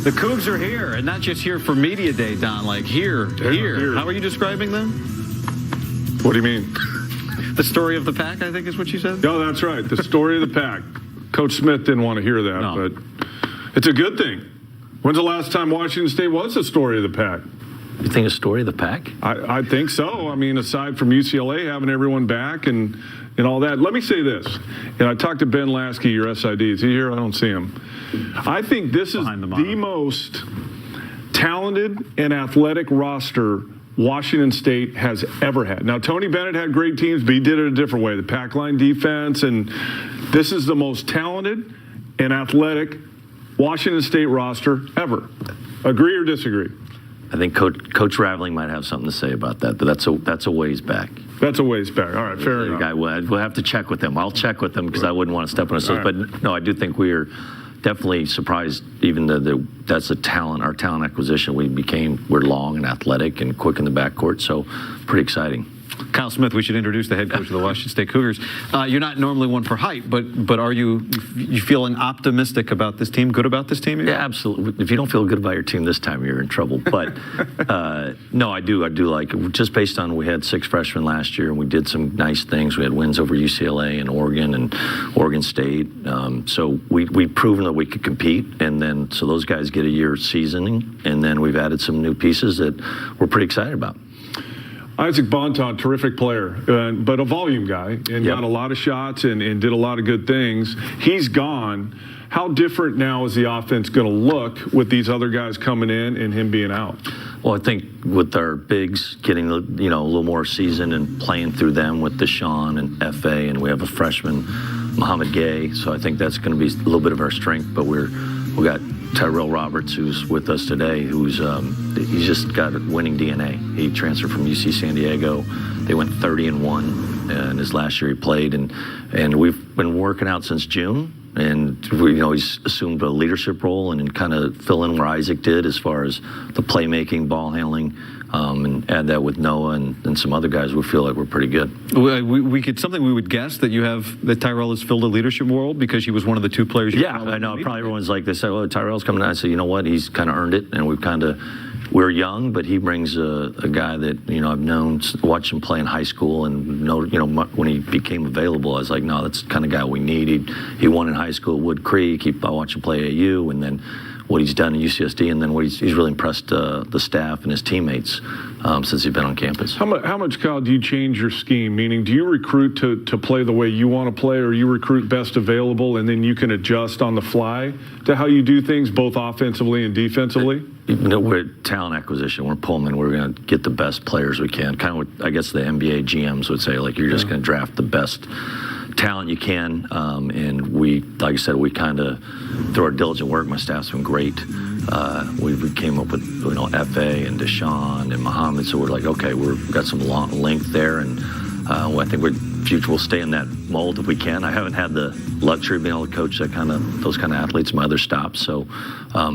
The Cougs are here, and not just here for Media Day, Don, like here. How are you describing them? What do you mean? The story of the pack, I think is what you said? No, that's right. The story of the pack. Coach Smith didn't want to hear that, No. but it's a good thing. When's the last time Washington State was the story of the pack? You think a story of the pack? I think so. I mean, aside from UCLA having everyone back and all that. Let me say this, and I talked to Ben Lasky, your SID. Is he here? I don't see him. I think this is the most talented and athletic roster Washington State has ever had. Now, Tony Bennett had great teams, but he did it a different way. The pack line defense, and this is the most talented and athletic Washington State roster ever. Agree or disagree? I think Coach Raveling might have something to say about that, but that's a ways back. That's a ways back. All right, fair enough. We'll have to check with him. I'll check with him because I wouldn't want to step on his toes. Right. But no, I do think we are definitely surprised. Even though that's a talent, our talent acquisition. We're long and athletic and quick in the backcourt. So pretty exciting. Kyle Smith, we should introduce the head coach of the Washington State Cougars. You're not normally one for hype, but are you feeling optimistic about this team, good about this team? Yeah, absolutely. If you don't feel good about your team this time, you're in trouble. But no, I do like it. Just based on we had 6 freshmen last year, and we did some nice things. We had wins over UCLA and Oregon State. So we've proven that we could compete, and then so those guys get a year seasoning, and then we've added some new pieces that we're pretty excited about. Isaac Bonton, terrific player, but a volume guy, and got a lot of shots and did a lot of good things. He's gone. How different now is the offense going to look with these other guys coming in and him being out? Well, I think with our bigs getting a little more seasoned and playing through them with Deshaun and FA, and we have a freshman, Muhammad Gay, so I think that's going to be a little bit of our strength. But we got Tyrell Roberts, who's with us today, he's just got winning DNA. He transferred from UC San Diego. They went 30-1 in his last year he played, and we've been working out since June. And he's assumed a leadership role and kind of fill in where Isaac did as far as the playmaking, ball handling, and add that with Noah and some other guys. We feel like we're pretty good. We could something we would guess that Tyrell has filled a leadership role because he was one of the 2 players. I know. Probably everyone's like, they say, "Oh, Tyrell's coming out." I say, you know what? He's kind of earned it, and we're young, but he brings a guy that I've known, watched him play in high school, and when he became available, I was like, no, that's the kind of guy we need. He won in high school at Wood Creek. I watched him play at AU, and then what he's done at UCSD, and then he's really impressed the staff and his teammates since he's been on campus. How much, Kyle, do you change your scheme? Meaning, do you recruit to play the way you want to play, or you recruit best available, and then you can adjust on the fly to how you do things, both offensively and defensively? We're talent acquisition. We're Pullman. We're going to get the best players we can. Kind of what I guess the NBA GMs would say, like you're just going to draft the best talent you can. And we, like I said, we kind of through our diligent work. My staff's been great. We came up with FA and Deshaun and Muhammad. So we're like, okay, we've got some long length there, and I think future will stay in that mold if we can. I haven't had the luxury of being able to coach those kind of athletes in my other stops, so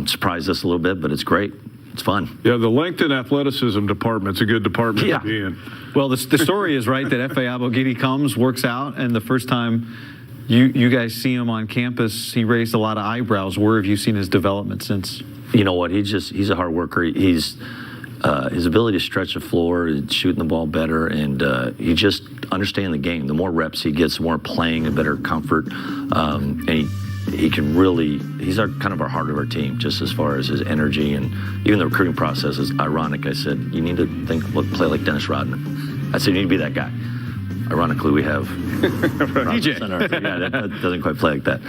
surprised us a little bit, but it's great. It's fun. Yeah, the length and athleticism department's a good department to be in. Well, the story is right that F.A. Abogidi comes, works out, and the first time you guys see him on campus, he raised a lot of eyebrows. Where have you seen his development since? You know what? He's a hard worker. He's his ability to stretch the floor, shooting the ball better, and he just understands the game. The more reps he gets, the more playing, the better comfort, and he can really. He's kind of our heart of our team, just as far as his energy, and even the recruiting process is ironic. I said you need to play like Dennis Rodman. I said you need to be that guy. Ironically, we have DJ. Yeah, that doesn't quite play like that.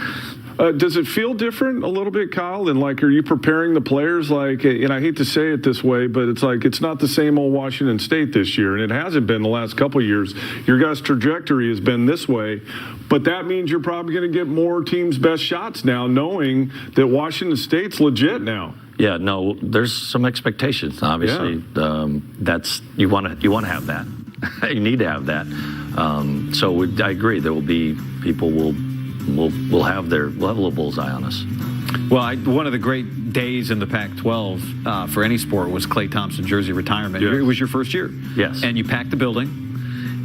Does it feel different a little bit, Kyle? And are you preparing the players and I hate to say it this way, but it's it's not the same old Washington State this year, and it hasn't been the last couple of years. Your guys' trajectory has been this way, but that means you're probably going to get more teams' best shots now, knowing that Washington State's legit now. Yeah, no, there's some expectations. Obviously, that's you want to have that. You need to have that. So I agree. There will be people will have a little bullseye on us. Well, one of the great days in the Pac-12 for any sport was Klay Thompson jersey retirement. Yes. It was your first year. Yes. And you packed the building,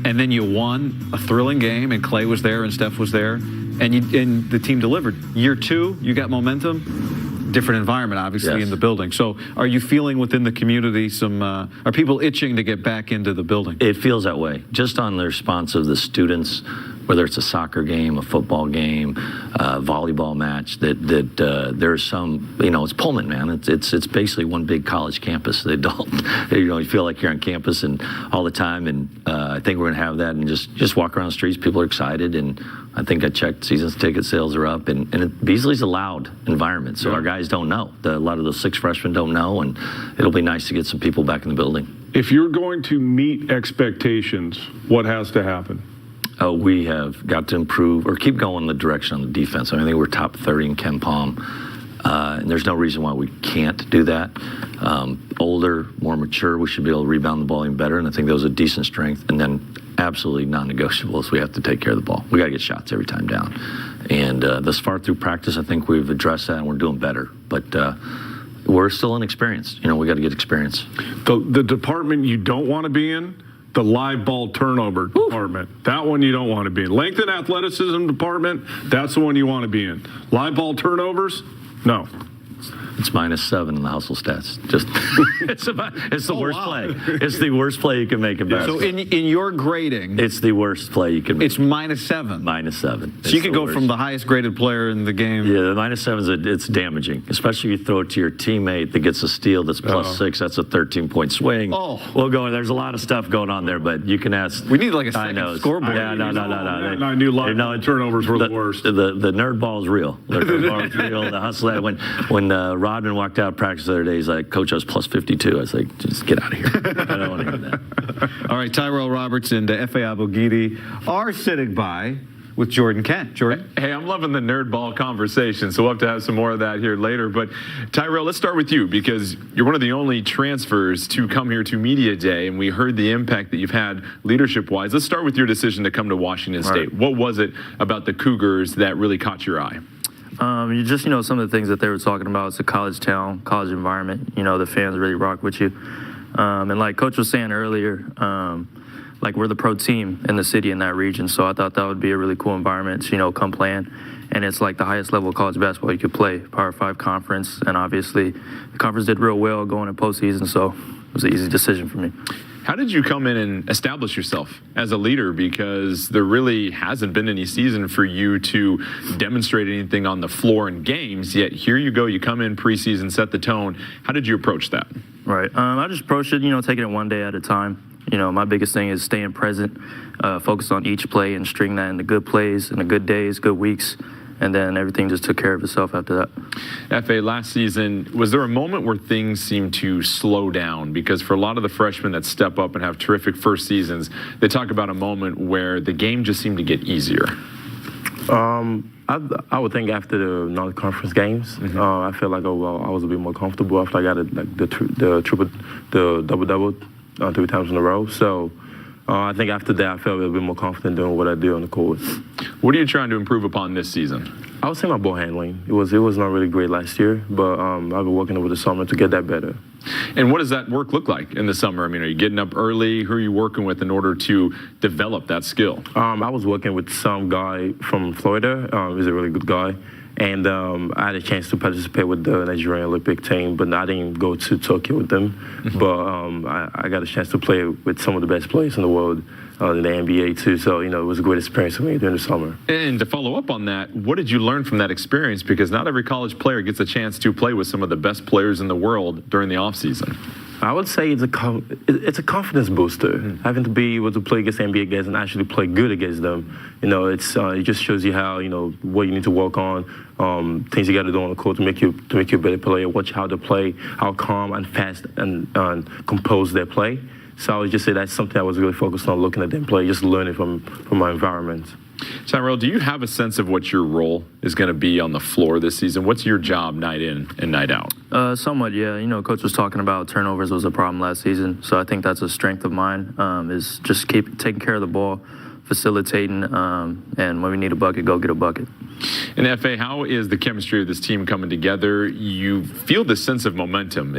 and then you won a thrilling game, and Klay was there and Steph was there, and the team delivered. Year 2, you got momentum. different environment, obviously, Yes. in the building. So are you feeling within the community are people itching to get back into the building? It feels that way, just on the response of the students, whether it's a soccer game, a football game, a volleyball match, that there's some, it's Pullman, man. It's basically one big college campus. They don't, you feel like you're on campus and all the time, and I think we're going to have that, and just walk around the streets, people are excited, and I think I checked, season ticket sales are up, and Beasley's a loud environment, so our guys don't know. A lot of those 6 freshmen don't know, and it'll be nice to get some people back in the building. If you're going to meet expectations, what has to happen? We have got to improve or keep going in the direction on the defense. I think we're top 30 in Ken Palm, and there's no reason why we can't do that. Older, more mature, we should be able to rebound the ball even better, and I think those are decent strength. And then absolutely non-negotiables, we have to take care of the ball. We got to get shots every time down. And thus far through practice, I think we've addressed that, and we're doing better. But we're still inexperienced. We got to get experience. The department you don't want to be in, the live ball turnover department. That one you don't want to be in. Length and athleticism department, that's the one you want to be in. Live ball turnovers, no. It's -7 in the hustle stats. Just it's the worst play. It's the worst play you can make in basketball. So in your grading, it's the worst play you can make. It's -7. -7. So you can go from the highest graded player in the game. Yeah, the -7 it's damaging, especially if you throw it to your teammate that gets a steal that's +6. That's a 13-point swing. Oh, we'll go. There's a lot of stuff going on there, but you can ask. We need like a second scoreboard. Yeah, no. I knew live ball turnovers were the worst. The nerd ball is real. The nerd ball is real. The hustle. When Rodman walked out of practice the other day, he's like, "Coach, I was +52." I was like, "Just get out of here. I don't want to hear that." All right, Tyrell Roberts and F.A. Abogidi are sitting by with Jordan Kent. Jordan? Hey, I'm loving the nerd ball conversation, so we'll have to have some more of that here later. But Tyrell, let's start with you because you're one of the only transfers to come here to Media Day, and we heard the impact that you've had leadership-wise. Let's start with your decision to come to Washington State. What was it about the Cougars that really caught your eye? You just, some of the things that they were talking about. It's a college town, college environment. The fans really rock with you. And like Coach was saying earlier, we're the pro team in the city in that region. So I thought that would be a really cool environment to, come play in. And it's like the highest level of college basketball you could play, Power 5 conference. And obviously the conference did real well going in postseason. So it was an easy decision for me. How did you come in and establish yourself as a leader? Because there really hasn't been any season for you to demonstrate anything on the floor in games, yet here you go, you come in preseason, set the tone. How did you approach that? Right. I just approached it, taking it one day at a time. My biggest thing is staying present, focus on each play and string that into good plays, into good days, good weeks. And then everything just took care of itself after that. F.A., last season, was there a moment where things seemed to slow down? Because for a lot of the freshmen that step up and have terrific first seasons, they talk about a moment where the game just seemed to get easier. I would think after the non-conference games, I feel like I was a bit more comfortable after I got the double-double 3 times in a row. So I think after that, I felt a little bit more confident doing what I do on the court. What are you trying to improve upon this season? I would say my ball handling. It was not really great last year, but I've been working over the summer to get that better. And what does that work look like in the summer? I mean, are you getting up early? Who are you working with in order to develop that skill? I was working with some guy from Florida. He's a really good guy. And I had a chance to participate with the Nigerian Olympic team, but I didn't go to Tokyo with them. But I got a chance to play with some of the best players in the world in the NBA too. So, it was a great experience for me during the summer. And to follow up on that, what did you learn from that experience? Because not every college player gets a chance to play with some of the best players in the world during the offseason. I would say it's a confidence booster. Having to be able to play against NBA guys and actually play good against them. It just shows you how what you need to work on, things you got to do on the court to make you a better player. Watch how they play, how calm and fast and composed they play. So I would just say that's something I was really focused on, looking at them play, just learning from my environment. Tyrell, do you have a sense of what your role is going to be on the floor this season? What's your job night in and night out? Somewhat, yeah. Coach was talking about turnovers was a problem last season, so I think that's a strength of mine, is just keep taking care of the ball, facilitating, and when we need a bucket, go get a bucket. And F.A., how is the chemistry of this team coming together? You feel this sense of momentum.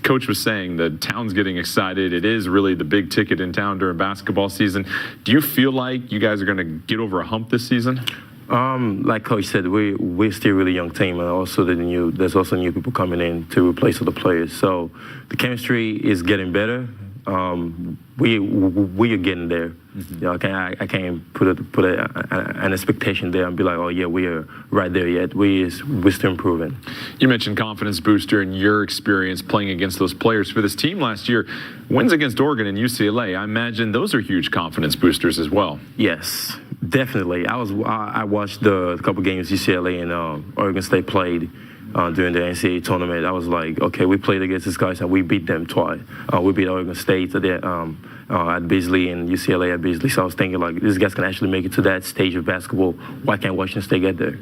Coach was saying the town's getting excited. It is really the big ticket in town during basketball season. Do you feel like you guys are going to get over a hump this season? Like Coach said, we're still a really young team, and also there's also new people coming in to replace other players. So the chemistry is getting better. We are getting there. You know, I can't put an expectation there and be like, oh yeah, we are right there yet. We're still improving. You mentioned confidence booster in your experience playing against those players for this team last year. Wins against Oregon and UCLA, I imagine those are huge confidence boosters as well. Yes, definitely. I watched the couple games UCLA and Oregon State played during the NCAA tournament. I was like, okay, we played against these guys and we beat them twice. We beat Oregon State at Beasley and UCLA at Beasley. So I was thinking, like, these guys can actually make it to that stage of basketball. Why can't Washington State get there?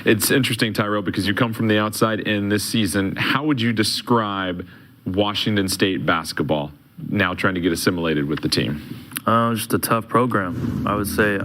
It's interesting, Tyrell, because you come from the outside in this season. How would you describe Washington State basketball now trying to get assimilated with the team? Just a tough program. I would say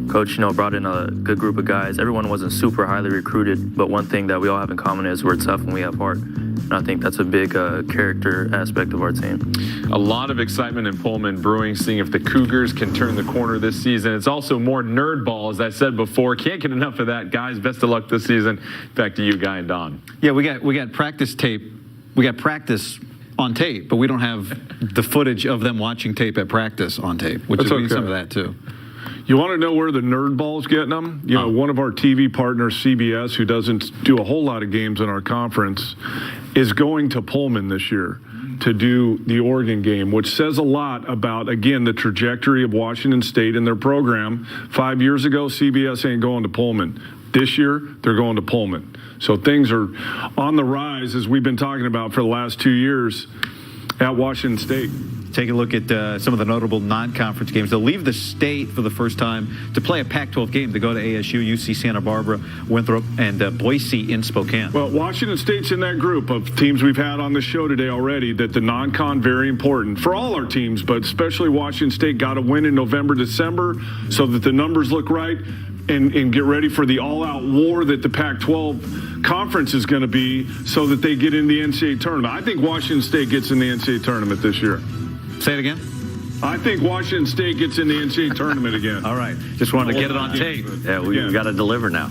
Coach, brought in a good group of guys. Everyone wasn't super highly recruited, but one thing that we all have in common is we're tough and we have heart. And I think that's a big character aspect of our team. A lot of excitement in Pullman brewing, seeing if the Cougars can turn the corner this season. It's also more nerd ball, as I said before. Can't get enough of that, guys. Best of luck this season. Back to you, Guy and Don. Yeah, we got practice tape. We got practice on tape, but we don't have the footage of them watching tape at practice on tape, which is we need some of that too. You want to know where the nerd ball's getting them? You know, one of our TV partners, CBS, who doesn't do a whole lot of games in our conference, is going to Pullman this year to do the Oregon game, which says a lot about, again, the trajectory of Washington State and their program. 5 years ago, CBS ain't going to Pullman. This year, they're going to Pullman. So things are on the rise, as we've been talking about for the last 2 years at Washington State. Take a look at some of the notable non-conference games. They'll leave the state for the first time to play a Pac-12 game. They go to ASU, UC Santa Barbara, Winthrop, and Boise in Spokane. Well, Washington State's in that group of teams we've had on the show today already, that the non-con very important for all our teams, but especially Washington State got to win in November, December so that the numbers look right and get ready for the all-out war that the Pac-12 conference is going to be so that they get in the NCAA tournament. I think Washington State gets in the NCAA tournament this year. Say it again. I think Washington State gets in the NCAA tournament again. All right. Just wanted to get it on tape. Yeah, we got to deliver now.